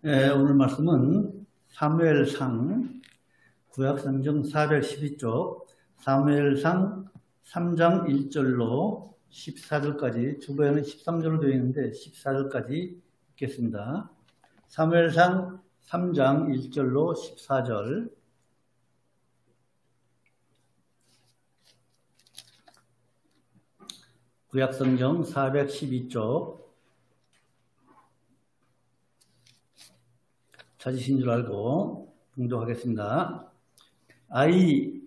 오늘 말씀은 사무엘상 구약성경 412쪽 사무엘상 3장 1절로 14절까지 주보에는 13절로 되어 있는데 14절까지 읽겠습니다. 사무엘상 3장 1절로 14절 구약성경 412쪽 찾으신 줄 알고 봉독하겠습니다. 아이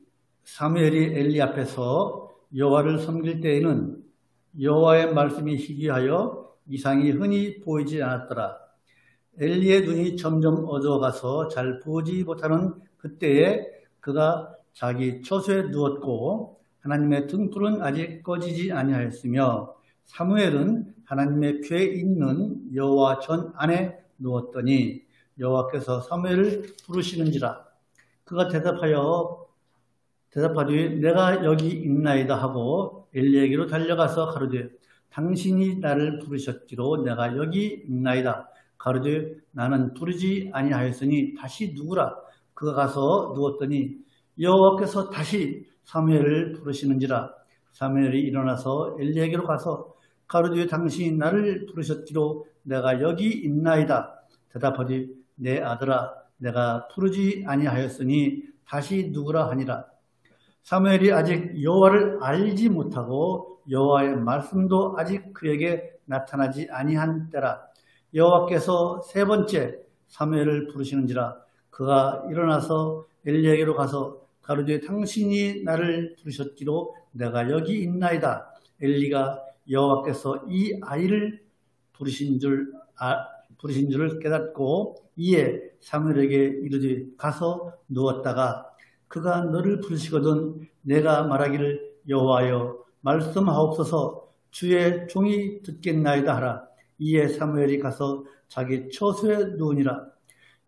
사무엘이 엘리 앞에서 여호와를 섬길 때에는 여호와의 말씀이 희귀하여 이상이 흔히 보이지 않았더라. 엘리의 눈이 점점 어두워가서 잘 보지 못하는 그때에 그가 자기 처소에 누웠고 하나님의 등불은 아직 꺼지지 아니하였으며 사무엘은 하나님의 궤에 있는 여호와 전 안에 누웠더니 여호와께서 사무엘을 부르시는지라. 그가 대답하되 내가 여기 있나이다 하고 엘리에게로 달려가서 가로되 당신이 나를 부르셨기로 내가 여기 있나이다. 가로되 나는 부르지 아니하였으니 다시 누구라. 그가 가서 누웠더니 여호와께서 다시 사무엘을 부르시는지라. 사무엘이 일어나서 엘리에게로 가서 가로되 당신이 나를 부르셨기로 내가 여기 있나이다. 대답하되 내 아들아 내가 부르지 아니하였으니 다시 누구라 하니라. 사무엘이 아직 여호와를 알지 못하고 여호와의 말씀도 아직 그에게 나타나지 아니한 때라. 여호와께서 세 번째 사무엘을 부르시는지라. 그가 일어나서 엘리에게로 가서 가로되 당신이 나를 부르셨기로 내가 여기 있나이다. 엘리가 여호와께서 이 아이를 부르신 줄을 깨닫고 이에 사무엘에게 이르되 가서 누웠다가 그가 너를 부르시거든 내가 말하기를 여호와여 말씀하옵소서 주의 종이 듣겠나이다 하라. 이에 사무엘이 가서 자기 처소에 누우니라.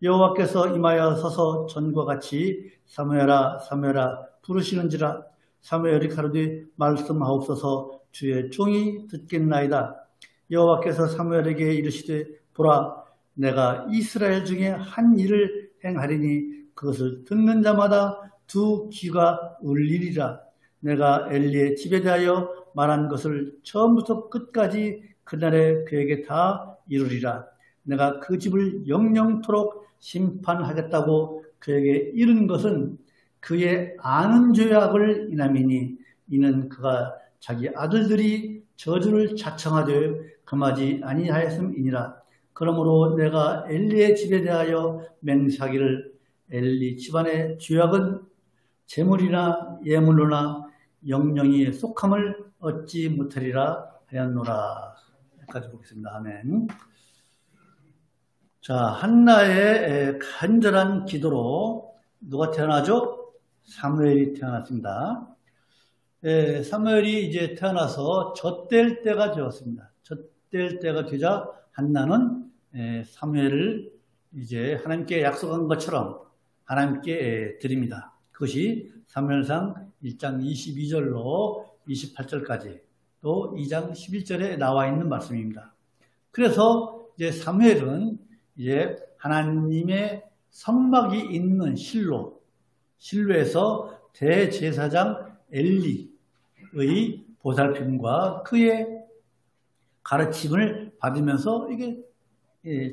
여호와께서 임하여 서서 전과 같이 사무엘아 사무엘아 부르시는지라. 사무엘이 가로되 말씀하옵소서 주의 종이 듣겠나이다. 여호와께서 사무엘에게 이르시되 보라 내가 이스라엘 중에 한 일을 행하리니 그것을 듣는 자마다 두 귀가 울리리라. 내가 엘리의 집에 대하여 말한 것을 처음부터 끝까지 그날에 그에게 다 이루리라. 내가 그 집을 영영토록 심판하겠다고 그에게 이른 것은 그의 아는 죄악을 인함이니 이는 그가 자기 아들들이 저주를 자청하되 금하지 아니하였음이니라. 그러므로 내가 엘리의 집에 대하여 맹세하기를 엘리 집안의 죄악은 재물이나 예물로나 영영이 속함을 얻지 못하리라 하였노라. 여기까지 보겠습니다. 아멘. 자, 한나의 간절한 기도로 누가 태어나죠? 사무엘이 태어났습니다. 사무엘이 이제 태어나서 젖될 때가 되었습니다. 젖될 때가 되자 한나는 사무엘을 이제 하나님께 약속한 것처럼 하나님께 드립니다. 그것이 사무엘상 1장 22절로 28절까지 또 2장 11절에 나와 있는 말씀입니다. 그래서 이제 사무엘은 이제 하나님의 선막이 있는 실로에서 대제사장 엘리의 보살핌과 그의 가르침을 받으면서 이게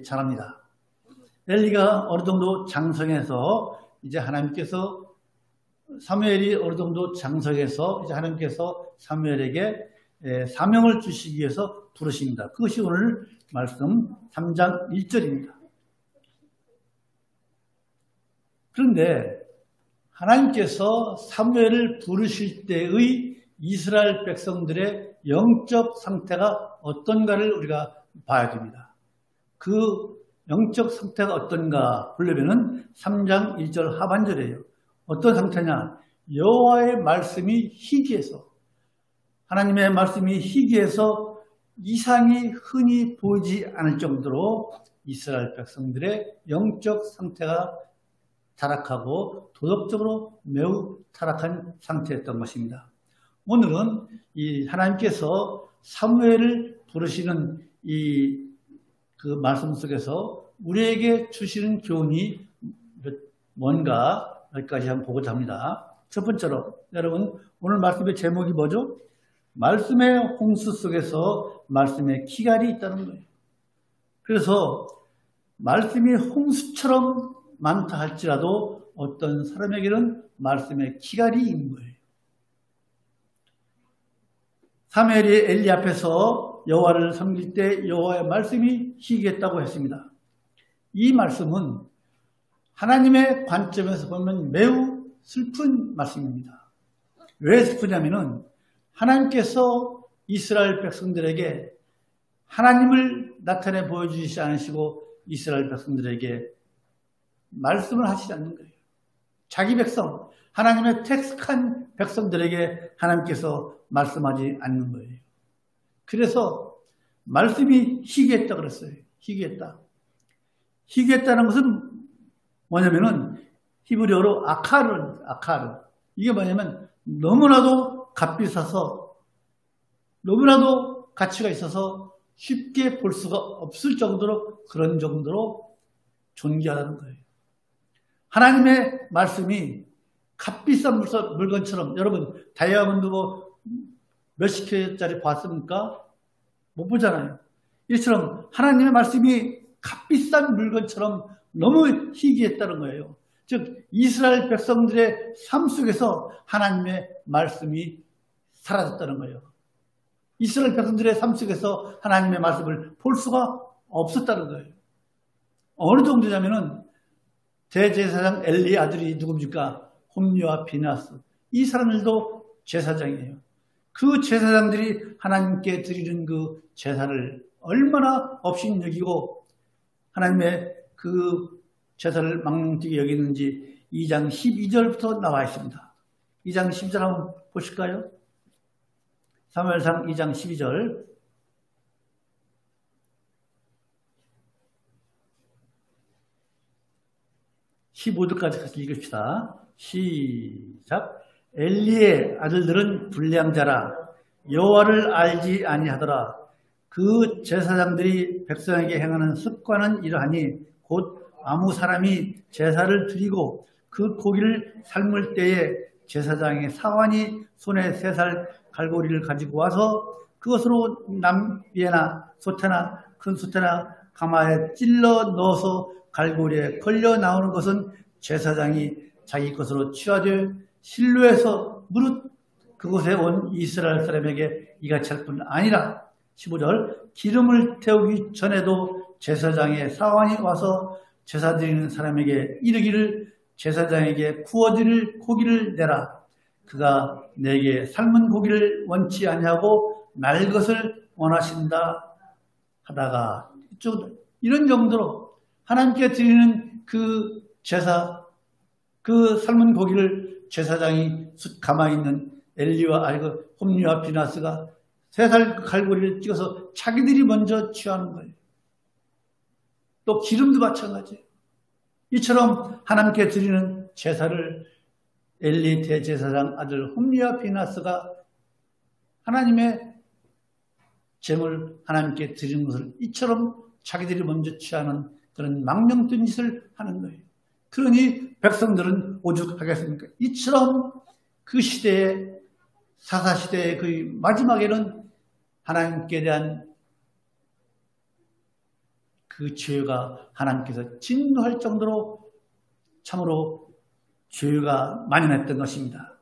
자랍니다. 엘리가 어느 정도 장성해서 이제 하나님께서 사무엘이 어느 정도 장성해서 이제 하나님께서 사무엘에게 사명을 주시기 위해서 부르십니다. 그것이 오늘 말씀 3장 1절입니다. 그런데 하나님께서 사무엘을 부르실 때의 이스라엘 백성들의 영적 상태가 어떤가를 우리가 봐야 됩니다. 그 영적 상태가 어떤가 보려면 3장 1절 하반절이에요. 어떤 상태냐? 여호와의 말씀이 희귀해서 하나님의 말씀이 희귀해서 이상이 흔히 보이지 않을 정도로 이스라엘 백성들의 영적 상태가 타락하고 도덕적으로 매우 타락한 상태였던 것입니다. 오늘은 이 하나님께서 사무엘을 부르시는 그 말씀 속에서 우리에게 주시는 교훈이 뭔가 여기까지 한번 보고자 합니다. 첫 번째로 여러분 오늘 말씀의 제목이 뭐죠? 말씀의 홍수 속에서 말씀의 기갈이 있다는 거예요. 그래서 말씀이 홍수처럼 많다 할지라도 어떤 사람에게는 말씀의 기갈이 있는 거예요. 사무엘이 엘리 앞에서 여호와를 섬길 때 여호와의 말씀이 희귀했다고 했습니다. 이 말씀은 하나님의 관점에서 보면 매우 슬픈 말씀입니다. 왜 슬프냐면은 하나님께서 이스라엘 백성들에게 하나님을 나타내 보여주시지 않으시고 이스라엘 백성들에게 말씀을 하시지 않는 거예요. 자기 백성, 하나님의 택한 백성들에게 하나님께서 말씀하지 않는 거예요. 그래서 말씀이 희귀했다 그랬어요. 희귀했다. 희귀했다는 것은 뭐냐면은 히브리어로 아카르. 이게 뭐냐면 너무나도 값비싸서 너무나도 가치가 있어서 쉽게 볼 수가 없을 정도로 그런 정도로 존귀하다는 거예요. 하나님의 말씀이 값비싼 물건처럼 여러분 다이아몬드 뭐 몇십 개짜리 봤습니까? 못 보잖아요. 이처럼 하나님의 말씀이 값비싼 물건처럼 너무 희귀했다는 거예요. 즉 이스라엘 백성들의 삶 속에서 하나님의 말씀이 사라졌다는 거예요. 이스라엘 백성들의 삶 속에서 하나님의 말씀을 볼 수가 없었다는 거예요. 어느 정도냐면은 대제사장 엘리 아들이 누굽니까? 홈리와 비나스. 이 사람들도 제사장이에요. 그 제사장들이 하나님께 드리는 그 제사를 얼마나 업신여기고 하나님의 그 제사를 망령되게 여기는지 2장 12절부터 나와 있습니다. 2장 12절 한번 보실까요? 사무엘상 2장 12절. (15절까지) 같이 읽읍시다. 시작. 엘리의 아들들은 불량 자라 여호와를 알지 아니하더라. 그 제사장들이 백성에게 행하는 습관은 이러하니 곧 아무 사람이 제사를 드리고 그 고기를 삶을 때에 제사장의 사환이 손에 3살 갈고리를 가지고 와서 그것으로 남비에나 소태나 큰 소태나 가마에 찔러 넣어서 갈고리에 걸려 나오는 것은 제사장이 자기 것으로 취하되 실로에서 무릇 그곳에 온 이스라엘 사람에게 이같이 할 뿐 아니라 15절 기름을 태우기 전에도 제사장의 사환이 와서 제사 드리는 사람에게 이르기를 제사장에게 구워드릴 고기를 내라. 그가 내게 삶은 고기를 원치 아니하고 날 것을 원하신다 하다가 이런 정도로 하나님께 드리는 그 제사, 그 삶은 고기를 제사장이 가만히 있는 엘리와 홈리와 비나스가 3살 갈고리를 찍어서 자기들이 먼저 취하는 거예요. 또 기름도 마찬가지예요. 이처럼 하나님께 드리는 제사를 엘리 대제사장 아들 홈리와 비나스가 하나님의 제물 하나님께 드리는 것을 이처럼 자기들이 먼저 취하는 그런 망령된 짓을 하는 거예요. 그러니 백성들은 오죽하겠습니까? 이처럼 그 시대에 사사시대의 그 마지막에는 하나님께 대한 그 죄가 하나님께서 진노할 정도로 참으로 죄가 만연했던 것입니다.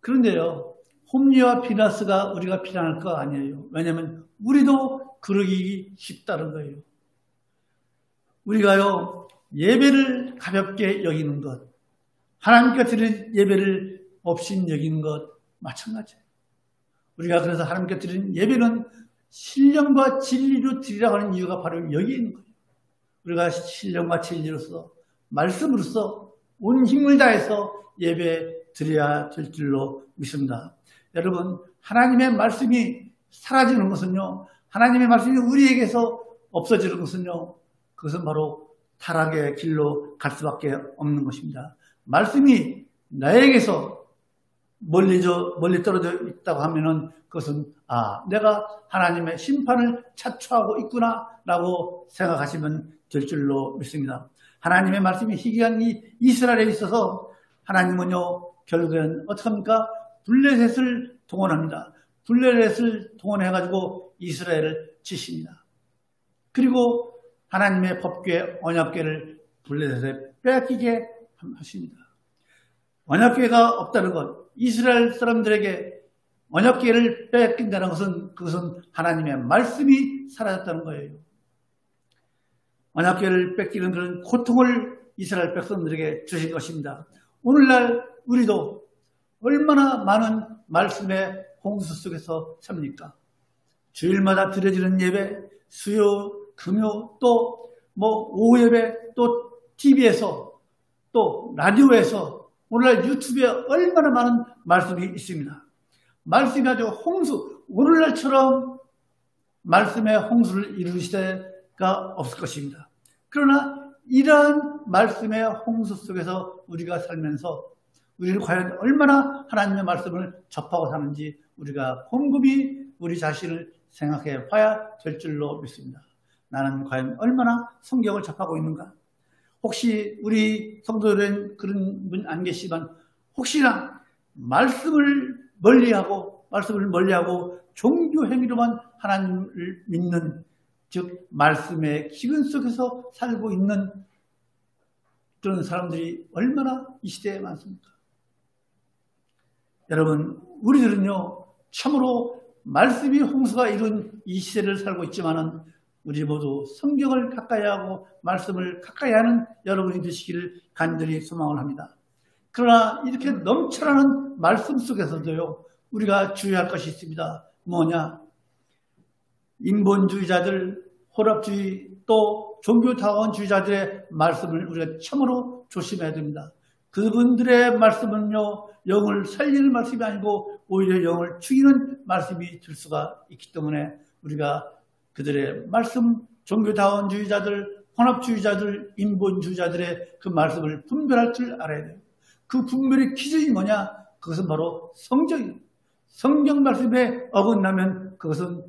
그런데요, 홈리와 비나스가 우리가 비난할 거 아니에요. 왜냐하면 우리도 그러기 쉽다는 거예요. 우리가요, 예배를 가볍게 여기는 것, 하나님께 드린 예배를 없인 여기는 것 마찬가지예요. 우리가 그래서 하나님께 드린 예배는 신령과 진리로 드리라고 하는 이유가 바로 여기 있는 거예요. 우리가 신령과 진리로서 말씀으로서 온 힘을 다해서 예배 드려야 될 줄로 믿습니다. 여러분, 하나님의 말씀이 사라지는 것은요, 하나님의 말씀이 우리에게서 없어지는 것은요, 그것은 바로 타락의 길로 갈 수밖에 없는 것입니다. 말씀이 나에게서 멀리 떨어져 있다고 하면은 그것은 내가 하나님의 심판을 자초하고 있구나라고 생각하시면 될 줄로 믿습니다. 하나님의 말씀이 희귀한 이 이스라엘에 있어서 하나님은요 결국에는 어떻게 합니까? 블레셋을 동원합니다. 블레셋을 동원해가지고 이스라엘을 치십니다. 그리고 하나님의 법궤 언약궤를 블레셋에 빼앗기게 하십니다. 언약궤가 없다는 것, 이스라엘 사람들에게 언약궤를 빼앗긴다는 것은 그것은 하나님의 말씀이 사라졌다는 거예요. 언약궤를 뺏기는 그런 고통을 이스라엘 백성들에게 주신 것입니다. 오늘날 우리도 얼마나 많은 말씀의 홍수 속에서 삽니까? 주일마다 드려지는 예배, 수요, 금요, 또 오후 예배, 또 TV에서, 또 라디오에서, 오늘날 유튜브에 얼마나 많은 말씀이 있습니다. 말씀이 아주 홍수, 오늘날처럼 말씀의 홍수를 이룰 시대가 없을 것입니다. 그러나 이러한 말씀의 홍수 속에서 우리가 살면서 우리는 과연 얼마나 하나님의 말씀을 접하고 사는지 우리가 곰곰이 우리 자신을 생각해 봐야 될 줄로 믿습니다. 나는 과연 얼마나 성경을 접하고 있는가? 혹시 우리 성도들은 그런 분 안 계시지만 혹시나 말씀을 멀리하고 종교 행위로만 하나님을 믿는, 즉 말씀의 기근 속에서 살고 있는 그런 사람들이 얼마나 이 시대에 많습니까? 여러분, 우리들은요 참으로 말씀이 홍수가 이룬 이 시대를 살고 있지만은 우리 모두 성경을 가까이 하고 말씀을 가까이 하는 여러분이 되시기를 간절히 소망을 합니다. 그러나 이렇게 넘쳐나는 말씀 속에서도요 우리가 주의할 것이 있습니다. 뭐냐? 인본주의자들, 혼합주의, 또 종교다원주의자들의 말씀을 우리가 참으로 조심해야 됩니다. 그분들의 말씀은요 영을 살리는 말씀이 아니고 오히려 영을 죽이는 말씀이 될 수가 있기 때문에 우리가 그들의 말씀, 종교다원주의자들, 혼합주의자들, 인본주의자들의 그 말씀을 분별할 줄 알아야 돼요. 그 분별의 기준이 뭐냐? 그것은 바로 성경이에요. 성경 말씀에 어긋나면 그것은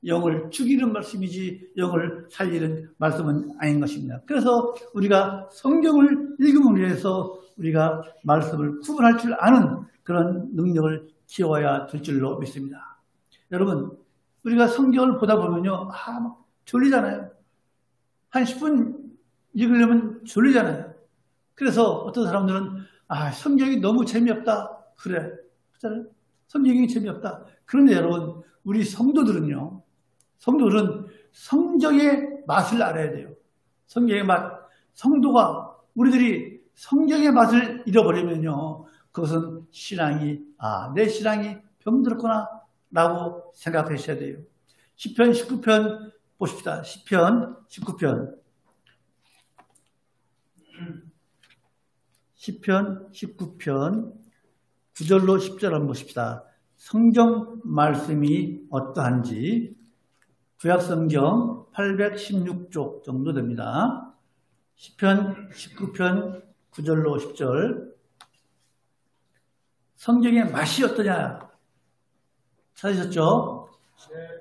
영을 죽이는 말씀이지 영을 살리는 말씀은 아닌 것입니다. 그래서 우리가 성경을 읽음으로 해서 우리가 말씀을 구분할 줄 아는 그런 능력을 키워야 될 줄로 믿습니다. 여러분, 우리가 성경을 보다 보면요 막 졸리잖아요. 한 10분 읽으려면 졸리잖아요. 그래서 어떤 사람들은 성경이 너무 재미없다. 그래. 그렇잖아요. 성경이 재미없다. 그런데 여러분, 우리 성도들은 성경의 맛을 알아야 돼요. 성경의 맛. 성도가 우리들이 성경의 맛을 잃어버리면요 그것은 신앙이 내 신앙이 병들었구나 라고 생각하셔야 돼요. 시편 19편 보십시다. 시편 19편 9절로 10절 한번 보십시다. 성경 말씀이 어떠한지 구약성경 816쪽 정도 됩니다. 시편 19편 9절로 10절. 성경의 맛이 어떠냐? 찾으셨죠?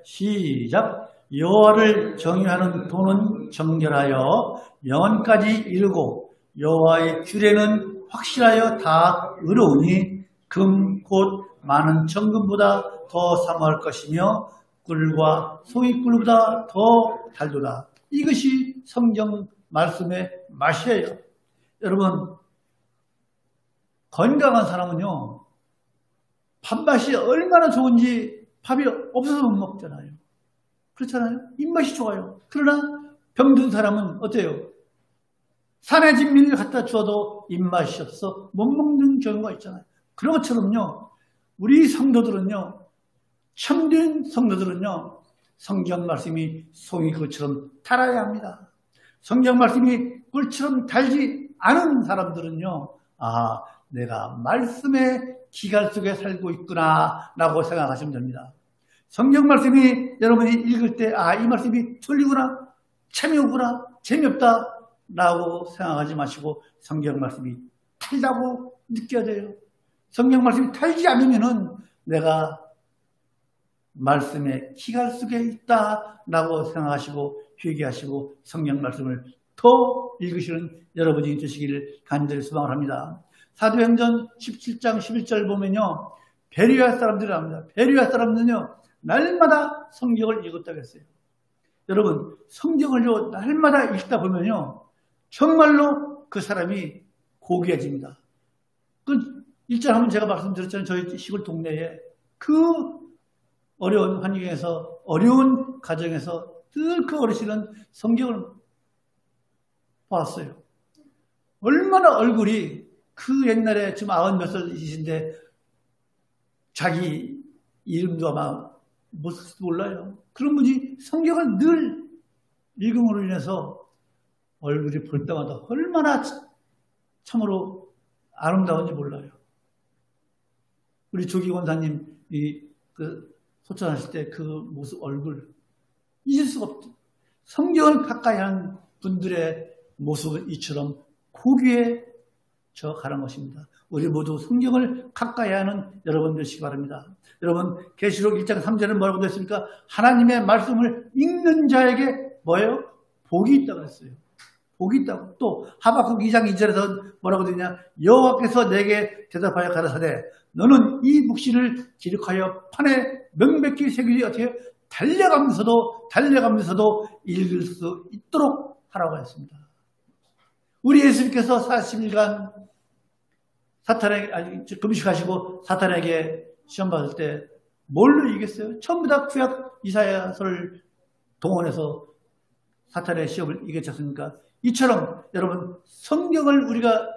시작. 여호와를 정의하는 도는 정결하여 영혼까지 이르고 여호와의 규례는 확실하여 다 의로우니 금 곧 많은 정금보다 더 사모할 것이며 꿀과 송이꿀보다 더 달도다. 이것이 성경 말씀의 맛이에요. 여러분, 건강한 사람은요 밥맛이 얼마나 좋은지 밥이 없어서 못 먹잖아요. 그렇잖아요. 입맛이 좋아요. 그러나 병든 사람은 어때요? 산의 진미를 갖다 주어도 입맛이 없어서 못 먹는 경우가 있잖아요. 그런 것처럼요 우리 성도들은요, 참된 성도들은요 성경 말씀이 송이꿀처럼 달아야 합니다. 성경 말씀이 꿀처럼 달지 않은 사람들은요 내가 말씀의 기갈 속에 살고 있구나 라고 생각하시면 됩니다. 성경 말씀이 여러분이 읽을 때 이 말씀이 졸리구나, 재미없구나, 재미없다 라고 생각하지 마시고 성경 말씀이 달다고 느껴야 돼요. 성경 말씀이 탈지 않으면은 내가 말씀에 기갈 속에 있다라고 생각하시고 회개하시고 성경 말씀을 더 읽으시는 여러분이 되시기를 간절히 소망을 합니다. 사도행전 17장 11절 보면요. 베레아 사람들이 합니다. 베레아 사람들은요. 날마다 성경을 읽었다고 했어요. 여러분 성경을 날마다 읽다 보면요. 정말로 그 사람이 고귀해집니다. 그 일절 한번 제가 말씀드렸잖아요. 저희 시골 동네에 그 어려운 환경에서 어려운 가정에서 늘 그 어르신은 성경을 봤어요. 얼마나 얼굴이 그 옛날에 지금 90몇 살이신데 자기 이름도 아마 못 쓸지도 몰라요. 그런 분이 성경을 늘 읽음으로 인해서 얼굴이 볼 때마다 얼마나 참으로 아름다운지 몰라요. 우리 조기 권사님이 소천하실 때 그 모습 얼굴 잊을 수가 없죠. 성경을 가까이 하는 분들의 모습은 이처럼 고귀해져 가는 것입니다. 우리 모두 성경을 가까이 하는 여러분 되시기 바랍니다. 여러분 계시록 1장 3절은 뭐라고 되어 있습니까? 하나님의 말씀을 읽는 자에게 뭐예요? 복이 있다고 했어요. 복이 있다고. 또 하박국 2장 2절에서 뭐라고 되냐? 여호와께서 내게 대답하여 가라사대 너는 이 묵시를 기록하여 판에 명백히 새기리 어떻게 달려가면서도 읽을 수 있도록 하라고 했습니다. 우리 예수님께서 40일간 금식하시고 사탄에게 시험 받을 때 뭘로 이겼어요? 전부 다 구약 이사야서를 동원해서 사탄의 시험을 이겼지 않습니까? 이처럼 여러분 성경을 우리가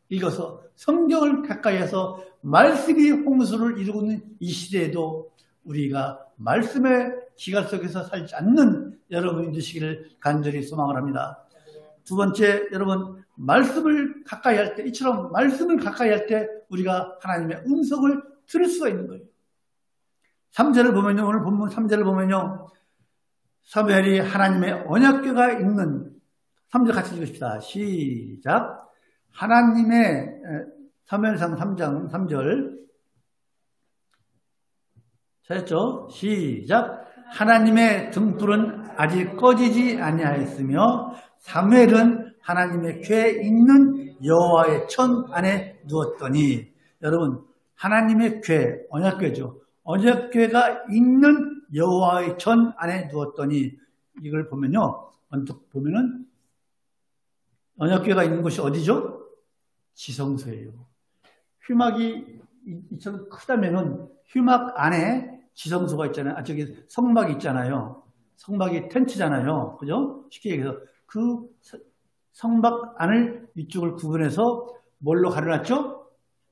읽어서 성경을 가까이 해서 말씀이 홍수를 이루고 있는 이 시대에도 우리가 말씀의 기갈 속에서 살지 않는 여러분이 되시기를 간절히 소망을 합니다. 두 번째, 여러분 말씀을 가까이 할 때 이처럼 말씀을 가까이 할 때 우리가 하나님의 음성을 들을 수가 있는 거예요. 3절을 보면요. 오늘 본문 3절을 보면요. 사무엘이 하나님의 언약궤가 있는 3절 같이 읽읍시다. 시작. 하나님의 사무엘상 3장 3절 잘했죠? 시작. 하나님의 등불은 아직 꺼지지 아니하였으며 사무엘은 하나님의 궤에 있는 여호와의 천 안에 누웠더니 여러분 하나님의 궤, 언약궤죠. 언약궤가 있는 여호와의 천 안에 누웠더니 이걸 보면요. 언뜻 보면은 언약궤가 있는 곳이 어디죠? 지성소예요. 휘막이 이처럼 크다면은 휘막 안에 지성소가 있잖아요. 저기 성막이 있잖아요. 성막이 텐트잖아요. 그죠? 쉽게 얘기해서 그 성막 안을 이쪽을 구분해서 뭘로 가려놨죠?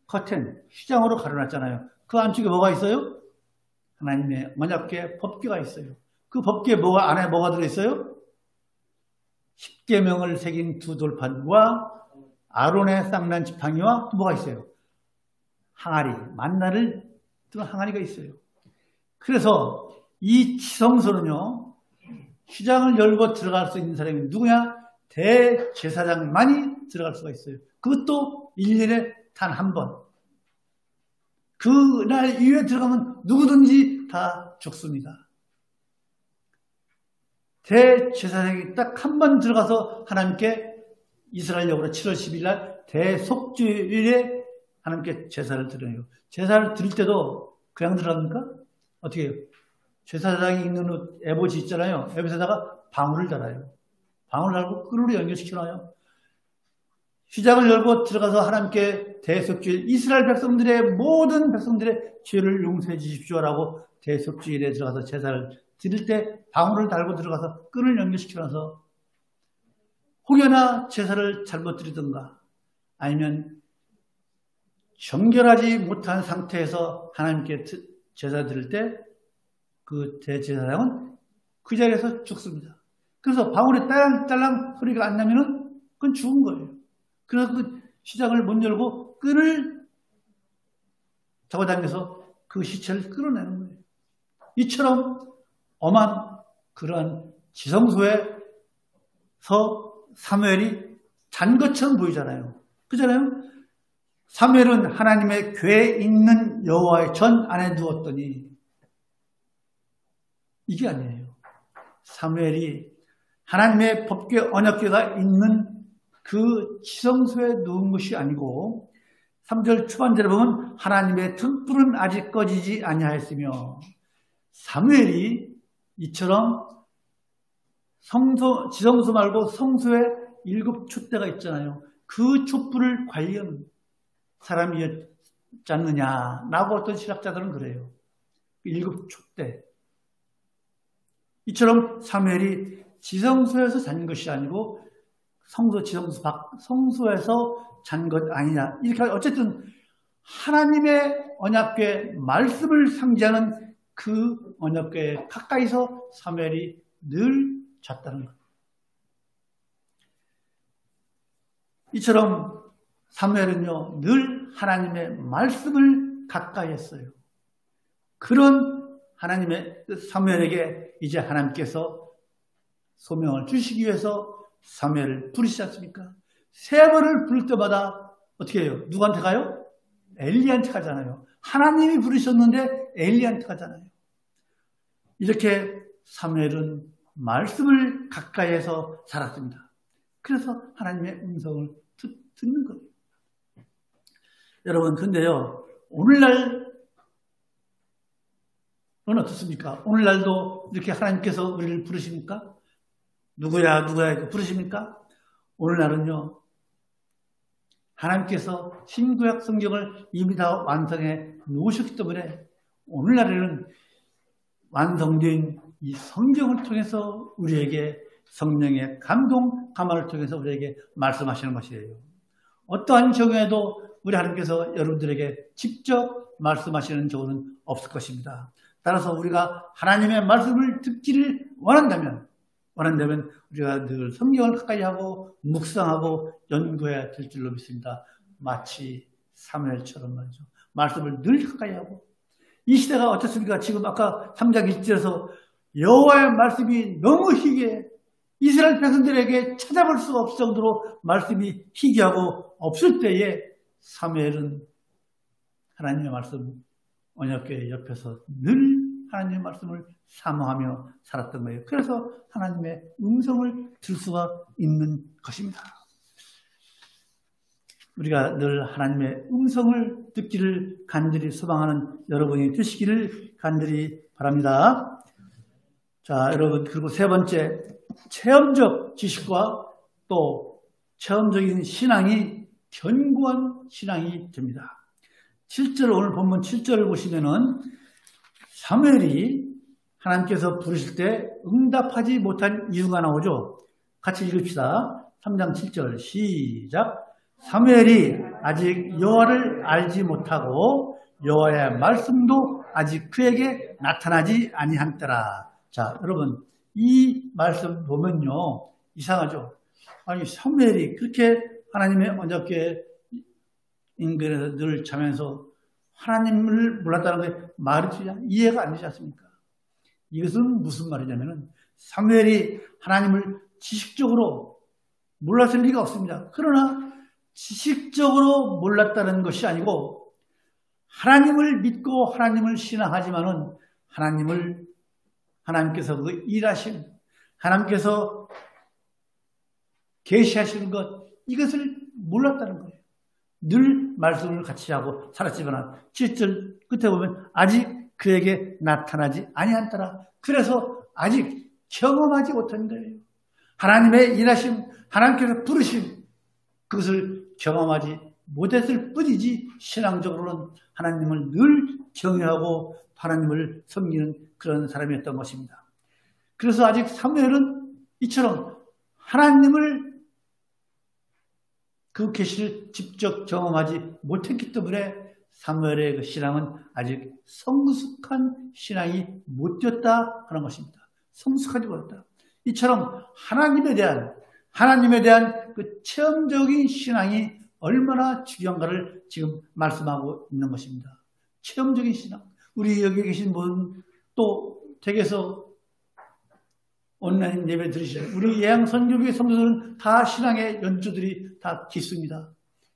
커튼, 휘장으로 가려놨잖아요. 그 안쪽에 뭐가 있어요? 하나님의 언약궤 법궤가 있어요. 그 법궤 안에 뭐가 들어있어요? 십계명을 새긴 두 돌판과 아론의 쌍난 지팡이와 또 뭐가 있어요? 항아리, 만나를 든 항아리가 있어요. 그래서 이 지성소는요, 휘장을 열고 들어갈 수 있는 사람이 누구냐? 대제사장만이 들어갈 수가 있어요. 그것도 1년에 단 한 번. 그날 이후에 들어가면 누구든지 다 죽습니다. 대제사장이 딱 한 번 들어가서 하나님께 이스라엘력으로 7월 10일 날 대속죄일에 하나님께 제사를 드려요. 제사를 드릴 때도 그냥 들어갑니까? 어떻게 해요? 제사장이 입는 옷, 에봇이 있잖아요. 에봇에다가 방울을 달아요. 방울을 달고 끈으로 연결시켜놔요. 휘장을 열고 들어가서 하나님께 대속죄일, 이스라엘 백성들의 모든 백성들의 죄를 용서해 주십시오라고 대속죄일에 들어가서 제사를 드릴 때 방울을 달고 들어가서 끈을 연결시켜놔서 혹여나 제사를 잘못 드리든가 아니면 정결하지 못한 상태에서 하나님께 제사 드릴 때 그 대제사장은 그 자리에서 죽습니다. 그래서 방울에 딸랑딸랑 소리가 안 나면은 그건 죽은 거예요. 그래서 그 시장을 못 열고 끈을 잡아당겨서 그 시체를 끌어내는 거예요. 이처럼 엄한 그러한 지성소에서 사무엘이 잔 것처럼 보이잖아요. 그잖아요. 사무엘은 하나님의 궤에 있는 여호와의 전 안에 누웠더니 이게 아니에요. 사무엘이 하나님의 법궤 언약궤가 있는 그 지성소에 누운 것이 아니고 3절 초반절에 보면 하나님의 등불은 아직 꺼지지 아니하였으며 사무엘이 이처럼 지성소 말고 성소에 7 촛대가 있잖아요. 그 촛불을 과연 사람이었지 않느냐라고 어떤 신학자들은 그래요. 7 촛대. 이처럼 사무엘이 지성소에서 잔 것이 아니고 성소에서 잔 것 아니냐. 이렇게 어쨌든 하나님의 언약궤 말씀을 상징하는 그 언약궤 가까이서 사무엘이 늘 잤다는 것. 이처럼 사무엘은요 늘 하나님의 말씀을 가까이 했어요. 그런 하나님의 사무엘에게 이제 하나님께서 소명을 주시기 위해서 사무엘을 부르시지 않습니까? 3번을 부를 때마다 어떻게 해요? 누구한테 가요? 엘리한테 가잖아요. 하나님이 부르셨는데 엘리한테 가잖아요. 이렇게 사무엘은 말씀을 가까이에서 살았습니다. 그래서 하나님의 음성을 듣는 거예요. 여러분 근데요 오늘날은 어떻습니까? 오늘날도 이렇게 하나님께서 우리를 부르십니까? 누구야 부르십니까? 오늘날은요 하나님께서 신구약 성경을 이미 다 완성해 놓으셨기 때문에 오늘날에는 완성된 이 성경을 통해서 우리에게 성령의 감동, 감화를 통해서 우리에게 말씀하시는 것이에요. 어떠한 경우에도 우리 하나님께서 여러분들에게 직접 말씀하시는 경우는 없을 것입니다. 따라서 우리가 하나님의 말씀을 듣기를 원한다면 우리가 늘 성경을 가까이 하고 묵상하고 연구해야 될 줄로 믿습니다. 마치 사무엘처럼 말이죠. 말씀을 늘 가까이 하고 이 시대가 어떻습니까? 지금 아까 3장 1절에서 여호와의 말씀이 너무 희귀해 이스라엘 백성들에게 찾아볼 수가 없을 정도로 말씀이 희귀하고 없을 때에 사무엘은 하나님의 말씀 언약궤 옆에서 늘 하나님의 말씀을 사모하며 살았던 거예요. 그래서 하나님의 음성을 들을 수가 있는 것입니다. 우리가 늘 하나님의 음성을 듣기를 간절히 소망하는 여러분이 되시기를 간절히 바랍니다. 자, 여러분 그리고 3번째 체험적 지식과 또 체험적인 신앙이 견고한 신앙이 됩니다. 7절 오늘 본문 7절을 보시면은 사무엘이 하나님께서 부르실 때 응답하지 못한 이유가 나오죠. 같이 읽읍시다. 3장 7절 시작. 사무엘이 아직 여호와를 알지 못하고 여호와의 말씀도 아직 그에게 나타나지 아니한 때라. 자, 여러분 이 말씀 보면요 이상하죠. 아니 사무엘이 그렇게 하나님의 언약궤 인근에서 늘 자면서 하나님을 몰랐다는 게 말이 이해가 안 되지 않습니까? 이것은 무슨 말이냐면은 사무엘이 하나님을 지식적으로 몰랐을 리가 없습니다. 그러나 지식적으로 몰랐다는 것이 아니고 하나님을 믿고 하나님을 신앙하지만은 하나님께서 그 일하심, 하나님께서 계시하시는 것 이것을 몰랐다는 거예요. 늘 말씀을 같이 하고 살았지만 7절 끝에 보면 아직 그에게 나타나지 아니한더라. 그래서 아직 경험하지 못한 거예요. 하나님의 일하심, 하나님께서 부르심 그것을 경험하지 못했을 뿐이지 신앙적으로는 하나님을 늘 경외하고 하나님을 섬기는 그런 사람이었던 것입니다. 그래서 아직 사무엘은 이처럼 하나님을 그 계시를 직접 경험하지 못했기 때문에 사무엘의 그 신앙은 아직 성숙한 신앙이 못 되었다 하는 것입니다. 성숙하지 못했다. 이처럼 하나님에 대한 그 체험적인 신앙이 얼마나 중요한가를 지금 말씀하고 있는 것입니다. 체험적인 신앙. 우리 여기 계신 분 또 댁에서 온라인 예배 들으시죠. 우리 예양 선교교회 성도들은 다 신앙의 연주들이 다 깊습니다.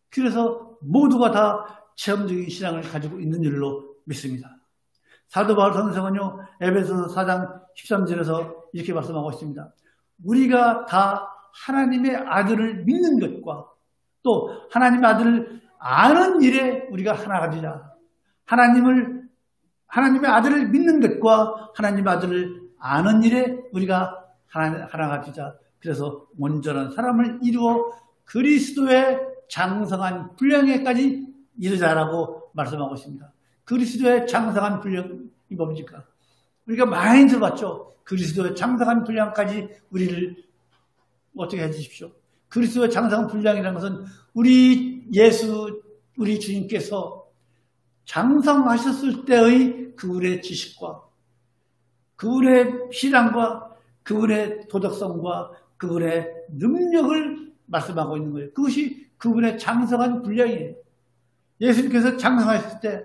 그래서 모두가 다 체험적인 신앙을 가지고 있는 줄로 믿습니다. 사도 바울 선생은요, 에베소서 4장 13절에서 이렇게 말씀하고 있습니다. 우리가 다 하나님의 아들을 믿는 것과 또 하나님의 아들을 아는 일에 우리가 하나가 되자. 하나님의 아들을 믿는 것과 하나님의 아들을 아는 일에 우리가 하나가 되자. 그래서 온전한 사람을 이루어 그리스도의 장성한 분량에까지 이르자라고 말씀하고 있습니다. 그리스도의 장성한 분량이 뭡니까? 우리가 많이 들어봤죠. 그리스도의 장성한 분량까지 우리를 어떻게 해주십시오. 그리스도의 장성한 분량이라는 것은 우리 주님께서 장성하셨을 때의 그분의 지식과 그분의 신앙과 그분의 도덕성과 그분의 능력을 말씀하고 있는 거예요. 그것이 그분의 장성한 분량이에요. 예수님께서 장성하셨을 때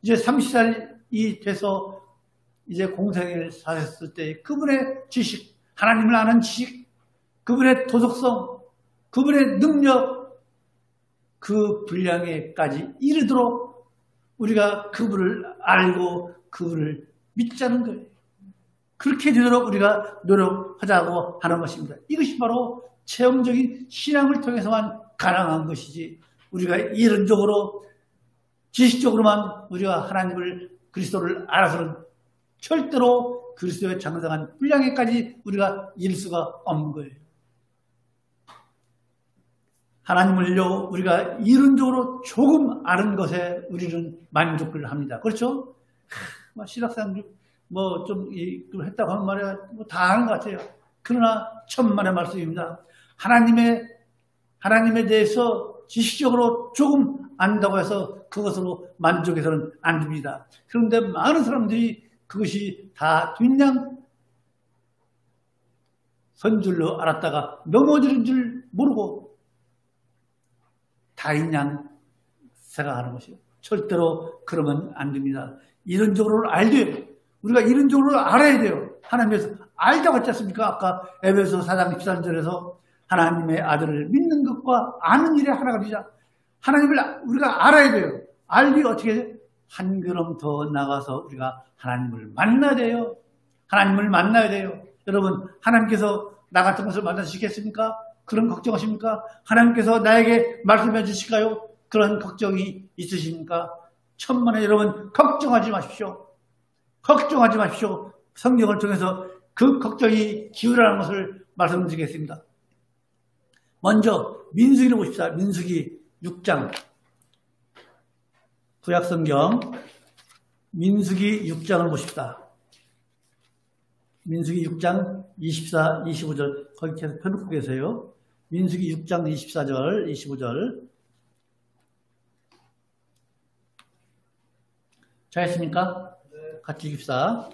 이제 30살이 돼서 이제 공생을 사셨을 때 그분의 지식, 하나님을 아는 지식, 그분의 도덕성, 그분의 능력, 그 분량에까지 이르도록 우리가 그분을 알고 그분을 믿자는 거예요. 그렇게 되도록 우리가 노력하자고 하는 것입니다. 이것이 바로 체험적인 신앙을 통해서만 가능한 것이지 우리가 이론적으로 지식적으로만 우리가 하나님을 그리스도를 알아서는 절대로 그리스도의 장성한 분량에까지 우리가 이를 수가 없는 거예요. 하나님을요 우리가 이론적으로 조금 아는 것에 우리는 만족을 합니다. 그렇죠? 신학생들 좀 했다고 하는 말이야 다 아는 것 같아요. 그러나 천만의 말씀입니다. 하나님에 대해서 지식적으로 조금 안다고 해서 그것으로 만족해서는 안 됩니다. 그런데 많은 사람들이 그것이 다 뒷양 선줄로 알았다가 넘어지는 줄 모르고 다인양 생각하는 것이요. 절대로 그러면 안 됩니다. 이론적으로 알돼요. 우리가 이론적으로 알아야 돼요. 하나님께서 알다고 했지 않습니까? 아까 에베소 4장 13절에서 하나님의 아들을 믿는 것과 아는 일에 하나가 되자. 하나님을 우리가 알아야 돼요. 알기 어떻게 해요? 한 걸음 더 나가서 우리가 하나님을 만나야 돼요. 하나님을 만나야 돼요. 여러분 하나님께서 나 같은 것을 만나주시겠습니까? 그런 걱정하십니까? 하나님께서 나에게 말씀해 주실까요? 그런 걱정이 있으십니까? 천만에 여러분 걱정하지 마십시오. 걱정하지 마십시오. 성경을 통해서 그 걱정이 기우라는 것을 말씀드리겠습니다. 먼저 민수기를 보십시다. 민수기 6장 구약성경 민수기 6장을 보십시다. 민수기 6장 24, 25절 거기 계속 펴놓고 계세요. 민수기 6장 24절, 25절 잘했습니까? 같이 읽읍시다.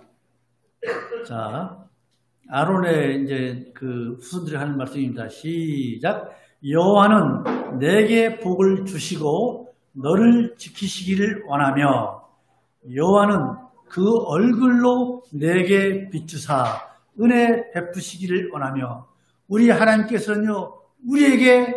자, 아론의 이제 그 후손들이 하는 말씀입니다. 시작. 여호와는 내게 복을 주시고 너를 지키시기를 원하며 여호와는 그 얼굴로 내게 비추사 은혜 베푸시기를 원하며 우리 하나님께서는요 우리에게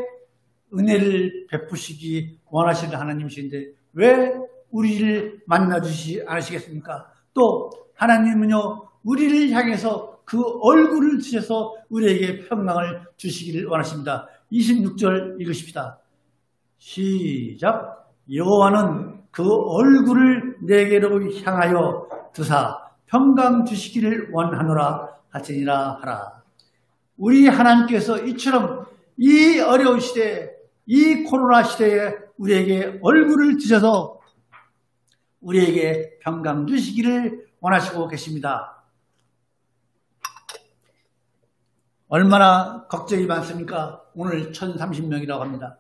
은혜를 베푸시기 원하시는 하나님이신데 왜 우리를 만나주시지 않으시겠습니까? 또 하나님은요 우리를 향해서 그 얼굴을 드셔서 우리에게 평강을 주시기를 원하십니다. 26절 읽으십시다. 시작. 여호와는 그 얼굴을 내게로 향하여 드사 평강 주시기를 원하노라 하시니라 하라. 우리 하나님께서 이처럼 이 어려운 시대에 이 코로나 시대에 우리에게 얼굴을 드셔서 우리에게 평강 주시기를 원하시고 계십니다. 얼마나 걱정이 많습니까? 오늘 1030명이라고 합니다.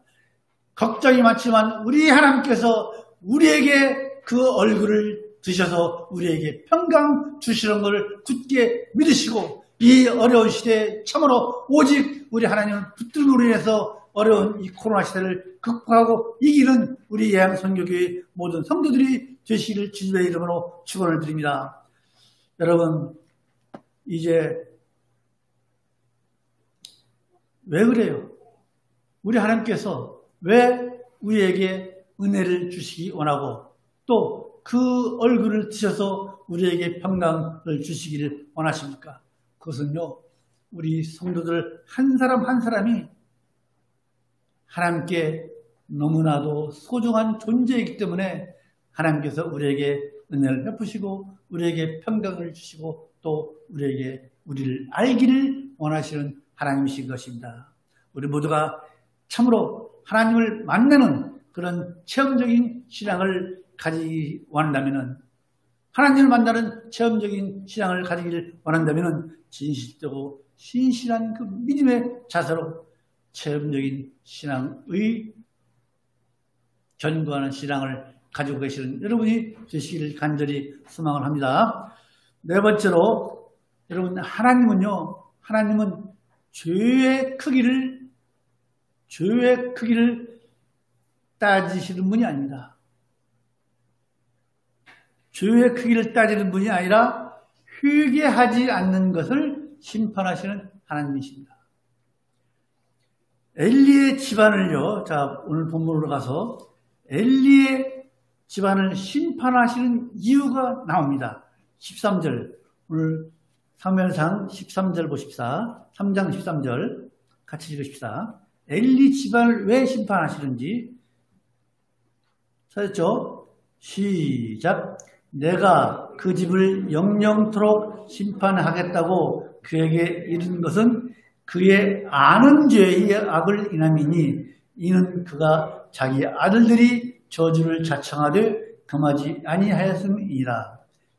걱정이 많지만 우리 하나님께서 우리에게 그 얼굴을 드셔서 우리에게 평강 주시는 것을 굳게 믿으시고 이 어려운 시대에 참으로 오직 우리 하나님을 붙들므로 인해서 어려운 이 코로나 시대를 극복하고 이기는 우리 예양선교교회 모든 성도들이 되시기를 주님의 이름으로 축원을 드립니다. 여러분 이제 왜 그래요? 우리 하나님께서 왜 우리에게 은혜를 주시기 원하고 또 그 얼굴을 드셔서 우리에게 평강을 주시기를 원하십니까? 그것은요, 우리 성도들 한 사람 한 사람이 하나님께 너무나도 소중한 존재이기 때문에 하나님께서 우리에게 은혜를 베푸시고 우리에게 평강을 주시고 또 우리를 알기를 원하시는 하나님이신 것입니다. 우리 모두가 참으로 하나님을 만나는 그런 체험적인 신앙을 가지기 원한다면, 하나님을 만나는 체험적인 신앙을 가지기를 원한다면 진실되고 신실한 그 믿음의 자세로 체험적인 신앙의 견고한 신앙을 가지고 계시는 여러분이 되시기를 간절히 소망을 합니다. 네 번째로, 여러분, 하나님은 죄의 크기를 따지시는 분이 아닙니다. 죄의 크기를 따지는 분이 아니라 회개하지 않는 것을 심판하시는 하나님이십니다. 엘리의 집안을요, 자, 오늘 본문으로 가서 엘리의 집안을 심판하시는 이유가 나옵니다. 13절, 오늘 사무엘상 13절 보십시다. 3장 13절 같이 읽으십시다. 엘리 집안을 왜 심판하시는지 찾았죠? 시작. 내가 그 집을 영영토록 심판하겠다고 그에게 이른 것은 그의 아는 죄의 악을 인함이니 이는 그가 자기 아들들이 저주를 자청하되 금하지 아니하였음이라.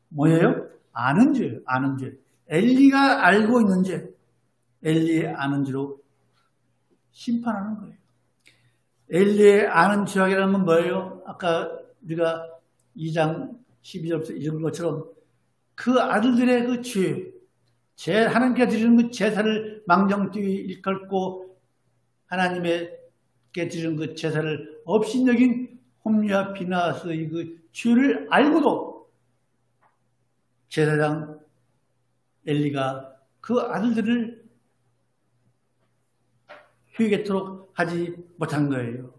뭐예요? 아는 죄예요. 아는 죄. 엘리가 알고 있는 죄. 엘리의 아는 죄로 심판하는 거예요. 엘리의 아는 죄악이라는 건 뭐예요? 아까 우리가 2장 12절부터 읽은 것처럼 그 아들들의 그 죄, 하나님께 드리는 그 제사를 망정되이 일컬고 하나님께 드리는 그 제사를 업신여긴 홈리와 비나스의 그 죄를 알고도 제사장 엘리가 그 아들들을 회개토록 하지 못한 거예요.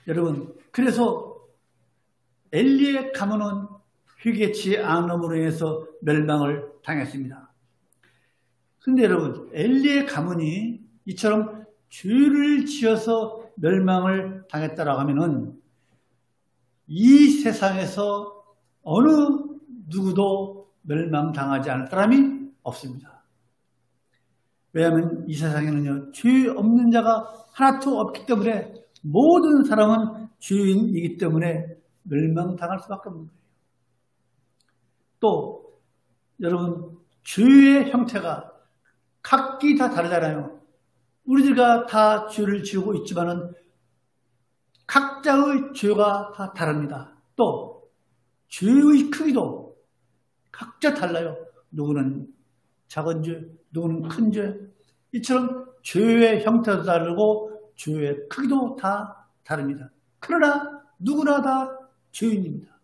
여러분, 그래서 엘리의 가문은 회개치 않음으로 인해서 멸망을 당했습니다. 그런데 여러분, 엘리의 가문이 이처럼 죄를 지어서 멸망을 당했다라고 하면은 이 세상에서 어느 누구도 멸망당하지 않을 사람이 없습니다. 왜냐하면 이 세상에는요, 죄 없는 자가 하나도 없기 때문에 모든 사람은 죄인이기 때문에 멸망당할 수밖에 없는 거예요. 또 여러분, 죄의 형태가 각기 다 다르잖아요. 우리들과 다 죄를 지우고 있지만은 각자의 죄가 다 다릅니다. 또 죄의 크기도 각자 달라요. 누구는 작은 죄, 누구는 큰 죄. 이처럼 죄의 형태도 다르고 죄의 크기도 다 다릅니다. 그러나 누구나 다 죄인입니다.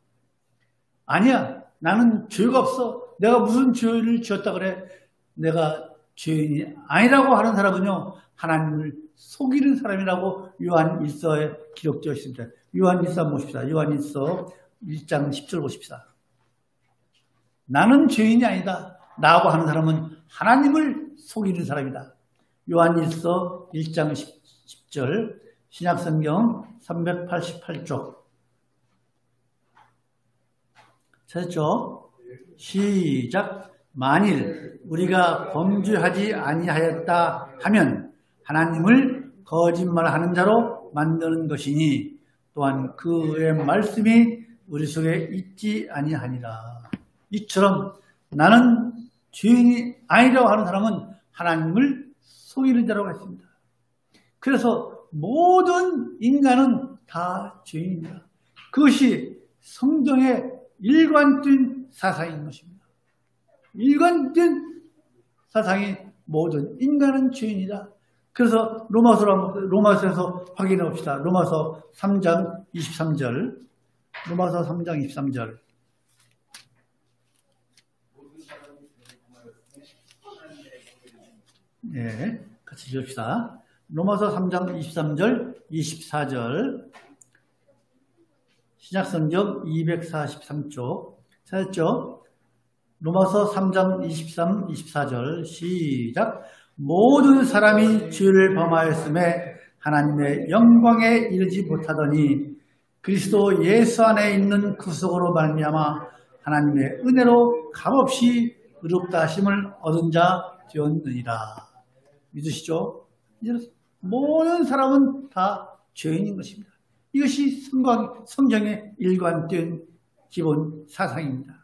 아니야, 나는 죄가 없어. 내가 무슨 죄를 지었다 그래. 내가 죄인이 아니라고 하는 사람은요, 하나님을 속이는 사람이라고 요한 1서에 기록되어 있습니다. 요한 1서 보십시다. 요한 1서 1장 10절 보십시다. 나는 죄인이 아니다. 나하고 하는 사람은 하나님을 속이는 사람이다. 요한 1서 1장 10절 신약성경 388쪽 찾았죠? 시작. 만일 우리가 범죄하지 아니하였다 하면 하나님을 거짓말하는 자로 만드는 것이니 또한 그의 말씀이 우리 속에 있지 아니하니라. 이처럼 나는 죄인이 아니라고 하는 사람은 하나님을 속이는 자라고 했습니다. 그래서 모든 인간은 다 죄인입니다. 그것이 성경의 일관된 사상인 것입니다. 일관된 사상이 모든 인간은 죄인이다. 그래서 로마서에서 확인해 봅시다. 로마서 3장 23절. 로마서 3장 23절. 네, 같이 읽읍시다. 로마서 3장 23절, 24절. 신약성경 243쪽 찾았죠? 로마서 3장 23, 24절 시작. 모든 사람이 죄를 범하였음에 하나님의 영광에 이르지 못하더니 그리스도 예수 안에 있는 구속으로 말미암아 하나님의 은혜로 값없이 의롭다 하심을 얻은 자 되었느니라. 믿으시죠? 모든 사람은 다 죄인인 것입니다. 이것이 성경의 일관된 기본 사상입니다.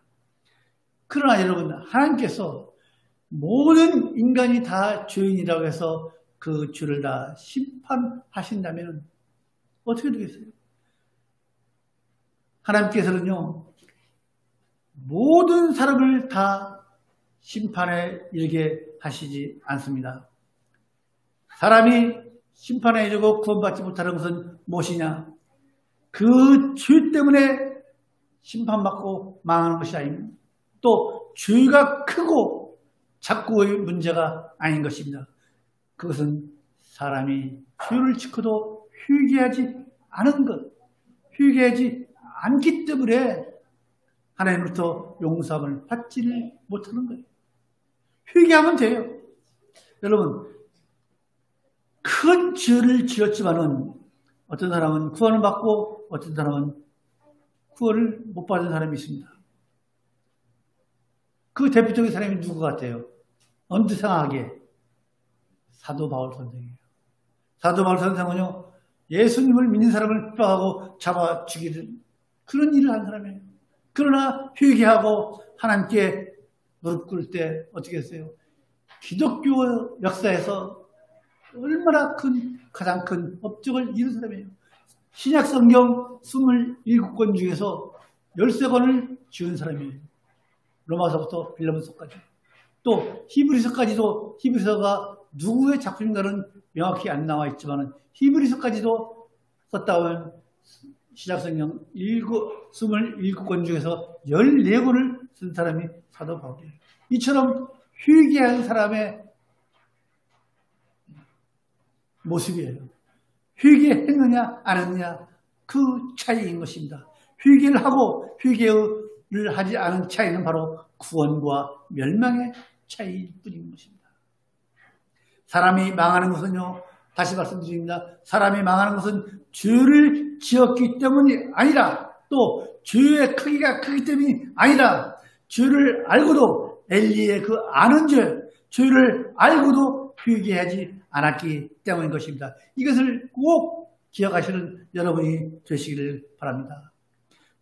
그러나 여러분, 하나님께서 모든 인간이 다 죄인이라고 해서 그 죄를 다 심판하신다면 어떻게 되겠어요? 하나님께서는요, 모든 사람을 다 심판에 이르게 하시지 않습니다. 사람이 심판에 이르고 구원받지 못하는 것은 무엇이냐? 그 죄 때문에 심판받고 망하는 것이 아닙니다. 또 죄가 크고 작고의 문제가 아닌 것입니다. 그것은 사람이 죄를 지켜도 회개하지 않은 것, 회개하지 않기 때문에 하나님으로부터 용서함을 받지를 못하는 거예요. 회개하면 돼요. 여러분, 큰 죄를 지었지만은 어떤 사람은 구원을 받고 어떤 사람은 구원을 못 받은 사람이 있습니다. 그 대표적인 사람이 누구 같아요? 엄지상하게 사도 바울 선생이에요. 사도 바울 선생은요, 예수님을 믿는 사람을 뼈하고 잡아 죽이는 그런 일을 한 사람이에요. 그러나 회개하고 하나님께 무릎 꿇을 때 어떻게 했어요? 기독교 역사에서 얼마나 가장 큰 업적을 이룬 사람이에요. 신약 성경 27권 중에서 13권을 지은 사람이에요. 로마서부터 빌라몬서까지. 또 히브리서까지도, 히브리서가 누구의 작품인가는 명확히 안 나와 있지만 히브리서까지도 썼다 하면 신약 성경 27권 중에서 14권을 쓴 사람이 사도 바울이에요. 이처럼 회개한 사람의 모습이에요. 회개했느냐 안 했느냐 그 차이인 것입니다. 회개를 하고 회개를 하지 않은 차이는 바로 구원과 멸망의 차이일 뿐인 것입니다. 사람이 망하는 것은요, 다시 말씀드립니다. 사람이 망하는 것은 죄를 지었기 때문이 아니라 또 죄의 크기가 크기 때문이 아니라 죄를 알고도 엘리의 그 아는 죄를 알고도 회개하지 않았기 때문인 것입니다. 이것을 꼭 기억하시는 여러분이 되시기를 바랍니다.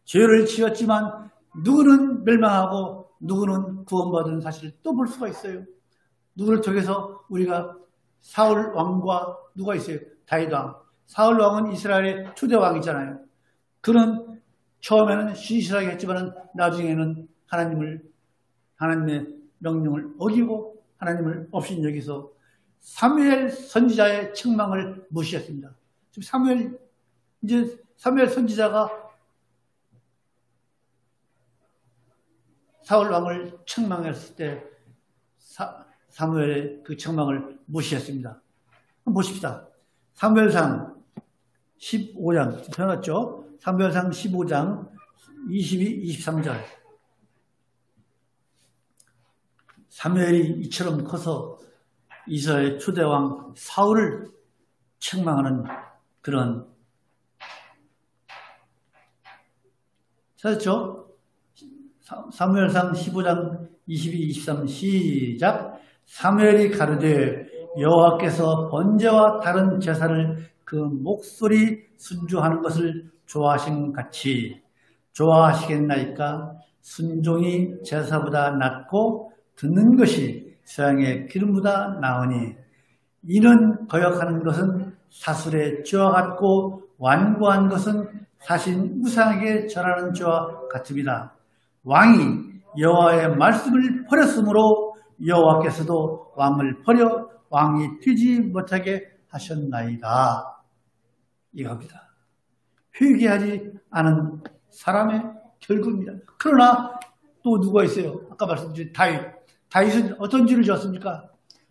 죄를 지었지만 누구는 멸망하고 누구는 구원받은 사실을 또 볼 수가 있어요. 누구를 통해서 우리가 사울 왕과 누가 있어요? 다윗 왕. 사울 왕은 이스라엘의 초대 왕이잖아요. 그는 처음에는 신실하게 했지만 나중에는 하나님의 명령을 어기고 하나님을 없인 여기서 사무엘 선지자의 책망을 무시했습니다. 지금 사무엘 선지자가 사울 왕을 책망했을 때 사무엘의 그 책망을 무시했습니다. 한번 보십시다. 사무엘상 15장 펴놨죠? 사무엘상 15장 22, 23절. 사무엘이 이처럼 커서 이스라엘 초대왕 사울을 책망하는 그런 찾았죠? 사무엘상 15장 22, 23 시작. 사무엘이 가로되 여호와께서 번제와 다른 제사를 그 목소리 순종하는 것을 좋아하신 같이 좋아하시겠나이까? 순종이 제사보다 낫고 듣는 것이 서양의 기름보다 나으니 이는 거역하는 것은 사술의 죄와 같고 완고한 것은 사신 우상에게 절하는 죄와 같습니다. 왕이 여호와의 말씀을 버렸으므로 여호와께서도 왕을 버려 왕이 되지 못하게 하셨나이다. 이겁니다. 회개하지 않은 사람의 결국입니다. 그러나 또 누가 있어요? 아까 말씀드린 다윗은 어떤 죄를 지었습니까?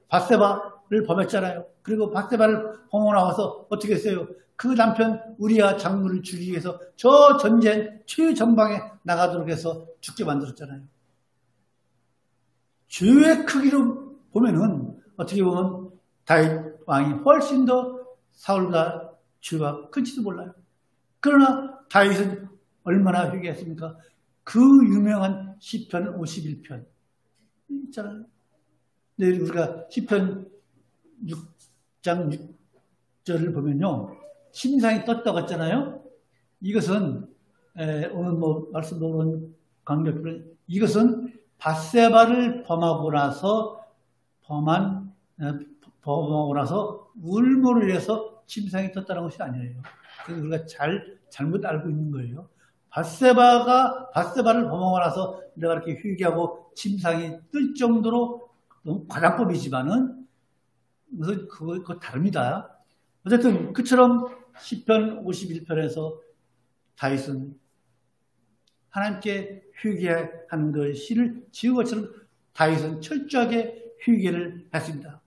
밧세바 범했잖아요. 그리고 바세바를 범하고 나와서 어떻게 했어요? 그 남편 우리아 장군을 죽이기 위해서 저 전쟁 최전방에 나가도록 해서 죽게 만들었잖아요. 죄의 크기로 보면은 어떻게 보면 다윗 왕이 훨씬 더 사울과 죄가 큰지도 몰라요. 그러나 다윗은 얼마나 회개했습니까? 그 유명한 시편 51편 있잖아요. 네, 우리가 시편 6장 6절을 보면요. 침상이 떴다고 했잖아요. 이것은 오늘 말씀도 그런 관계로 이것은 바세바를 범하고 나서 울모를 해서 침상이 떴다는 것이 아니에요. 그래서 우리가 잘못 알고 있는 거예요. 바세바를 범하고 나서 내가 이렇게 회개하고 침상이 뜰 정도로 너무 과장법이지만은 그거 다릅니다. 어쨌든 그처럼 시편 51편에서 다윗은 하나님께 회개하는 것을 지은 것처럼 다윗은 철저하게 회개를 했습니다.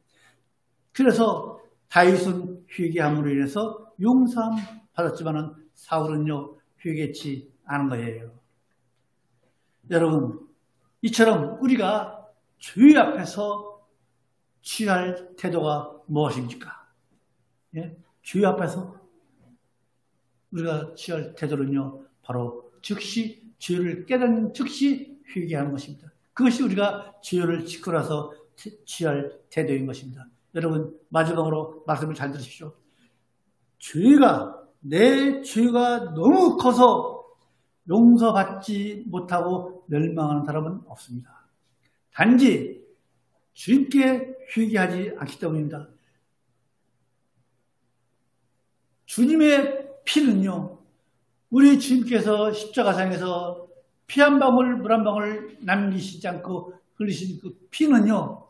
그래서 다윗은 회개함으로 인해서 용서함 받았지만은 사울은요 회개치 않은 거예요. 여러분, 이처럼 우리가 죄 앞에서 취할 태도가 무엇입니까? 예? 죄 앞에서 우리가 취할 태도는요, 바로 즉시 죄를 깨닫는 즉시 회개하는 것입니다. 그것이 우리가 죄를 짓고 나서 취할 태도인 것입니다. 여러분, 마지막으로 말씀을 잘 들으십시오. 내 죄가 너무 커서 용서받지 못하고 멸망하는 사람은 없습니다. 단지 주님께 회개하지 않기 때문입니다. 주님의 피는요, 우리 주님께서 십자가상에서 피 한 방울, 물 한 방울 남기시지 않고 흘리신 그 피는요,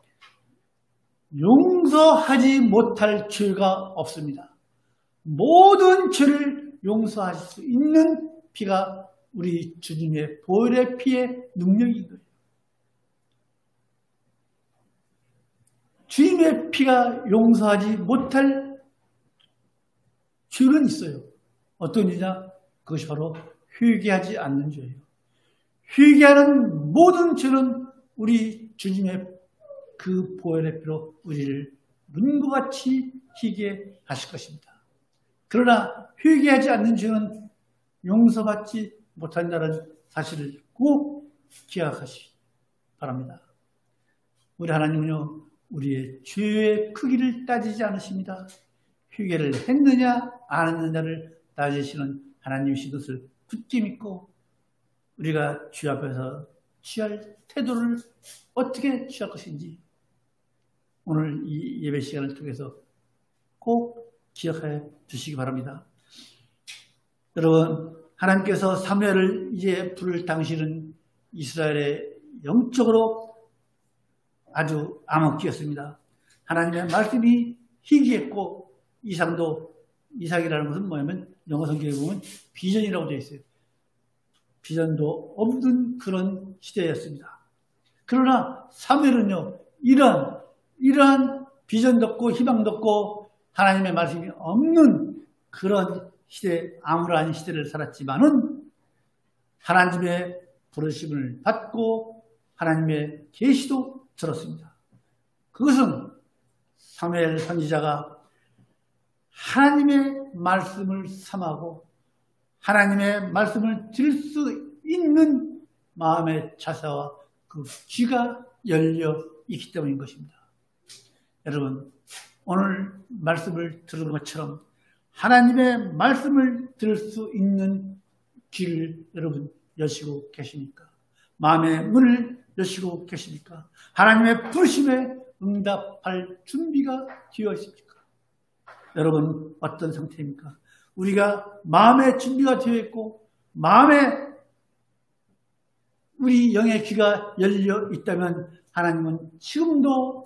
용서하지 못할 죄가 없습니다. 모든 죄를 용서하실 수 있는 피가 우리 주님의 보혈의 피의 능력인 거예요. 주님의 피가 용서하지 못할 죄는 있어요. 어떤 죄냐? 그것이 바로 회개하지 않는 죄예요. 회개하는 모든 죄는 우리 주님의 그 보혈의 피로 우리를 눈과 같이 희게 하실 것입니다. 그러나 회개하지 않는 죄는 용서받지 못한다는 사실을 꼭 기억하시기 바랍니다. 우리 하나님은요, 우리의 죄의 크기를 따지지 않으십니다. 회개를 했느냐 안 했느냐를 따지시는 하나님이신 것을 굳게 믿고 우리가 주 앞에서 취할 태도를 어떻게 취할 것인지 오늘 이 예배 시간을 통해서 꼭 기억해 주시기 바랍니다. 여러분, 하나님께서 사무엘을 이제 부를 당시는 이스라엘의 영적으로 아주 암흑기였습니다. 하나님의 말씀이 희귀했고 이삭이라는 것은 뭐냐면 영어 성경에 보면 비전이라고 되어 있어요. 비전도 없는 그런 시대였습니다. 그러나 사무엘은요, 이러한 비전도 없고 희망도 없고 하나님의 말씀이 없는 그런 시대, 암울한 시대를 살았지만은 하나님의 부르심을 받고 하나님의 계시도 들었습니다. 그것은 사무엘 선지자가 하나님의 말씀을 삼하고 하나님의 말씀을 들을 수 있는 마음의 자세와 그 귀가 열려 있기 때문인 것입니다. 여러분, 오늘 말씀을 들은 것처럼 하나님의 말씀을 들을 수 있는 귀를 여러분 여시고 계십니까? 마음의 문을 여시고 계십니까? 하나님의 부르심에 응답할 준비가 되어 있습니까? 여러분 어떤 상태입니까? 우리가 마음의 준비가 되어 있고 마음에 우리 영의 귀가 열려 있다면 하나님은 지금도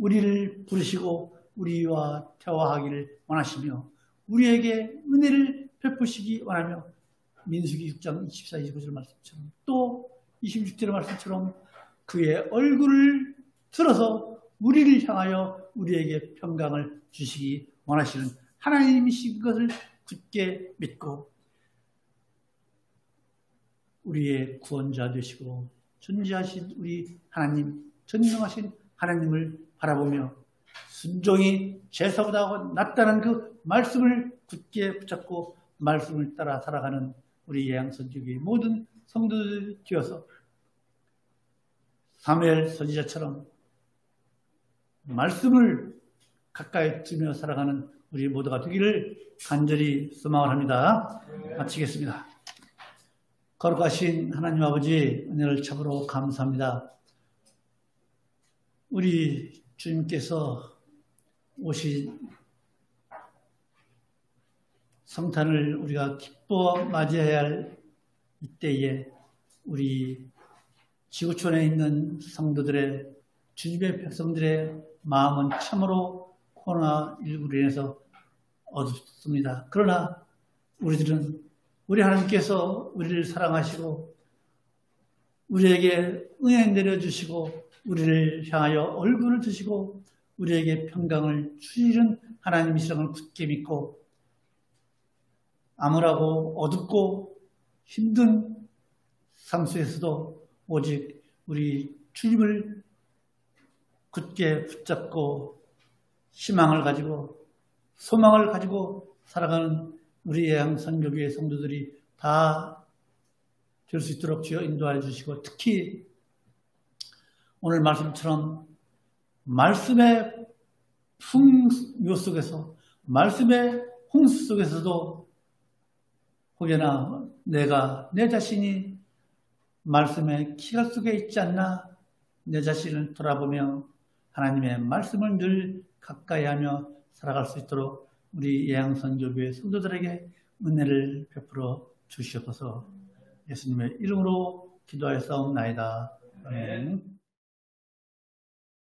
우리를 부르시고 우리와 대화하기를 원하시며 우리에게 은혜를 베푸시기 원하며 민수기 6장 24, 25절 말씀처럼 또 26절의 말씀처럼 그의 얼굴을 들어서 우리를 향하여 우리에게 평강을 주시기 원하시는 하나님이신 것을 굳게 믿고 우리의 구원자 되시고 존재하신 우리 하나님, 전능하신 하나님을 바라보며 순종이 제사보다 낫다는 그 말씀을 굳게 붙잡고 말씀을 따라 살아가는 우리 예양선교회 모든 성도들이 되어서 사무엘 선지자처럼 말씀을 가까이 두며 살아가는 우리 모두가 되기를 간절히 소망을 합니다. 마치겠습니다. 거룩하신 하나님 아버지, 은혜를 참으로 감사합니다. 우리 주님께서 오신 성탄을 우리가 기뻐 맞이해야 할 이때에 우리 지구촌에 있는 성도들의, 주님의 백성들의 마음은 참으로 코로나19로 인해서 어둡습니다. 그러나 우리들은 우리 하나님께서 우리를 사랑하시고 우리에게 은혜 내려주시고 우리를 향하여 얼굴을 드시고 우리에게 평강을 주시는 하나님이시라는 걸 굳게 믿고 암울하고 어둡고 힘든 삶 속에서도 오직 우리 주님을 굳게 붙잡고 희망을 가지고 소망을 가지고 살아가는 우리 예양선교회 성도들이 다 될 수 있도록 주여 인도하여 주시고, 특히 오늘 말씀처럼 말씀의 풍요 속에서, 말씀의 홍수 속에서도 혹여나 내 자신이 말씀의 기가 속에 있지 않나 내 자신을 돌아보며 하나님의 말씀을 늘 가까이 하며 살아갈 수 있도록 우리 예양선교회 성도들에게 은혜를 베풀어 주시옵소서. 예수님의 이름으로 기도하였사옵나이다. 아멘.